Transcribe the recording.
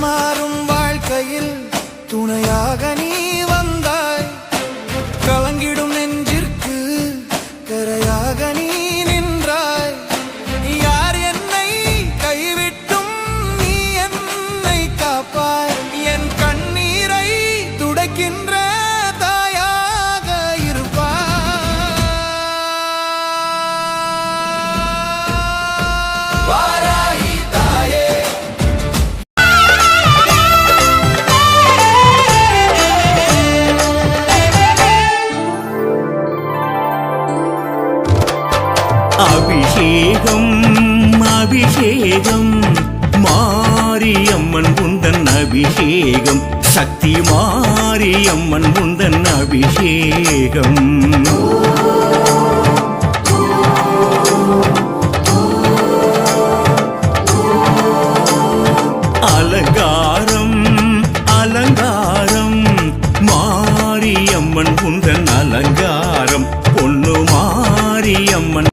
மாறும் வாழ்க்கையில் துணையாக நீ வந்தாய். கலங்கிடும் நெஞ்சிற்கு கரையாக நீ நின்றாய். யார் என்னை கைவிட்டும் நீ என்னை காப்பாய். என் கண்ணீரை துடைக்கின்ற தாயாக இருப்பாய். வாராகி தாயே, அபிஷேகம் அபிஷேகம் மாரியம்மன் உந்தன் அபிஷேகம், சக்தி மாரியம்மன் உந்தன் அபிஷேகம். அலங்காரம் அலங்காரம் மாரியம்மன் உந்தன் அலங்காரம், பொன்னு மாரியம்மன்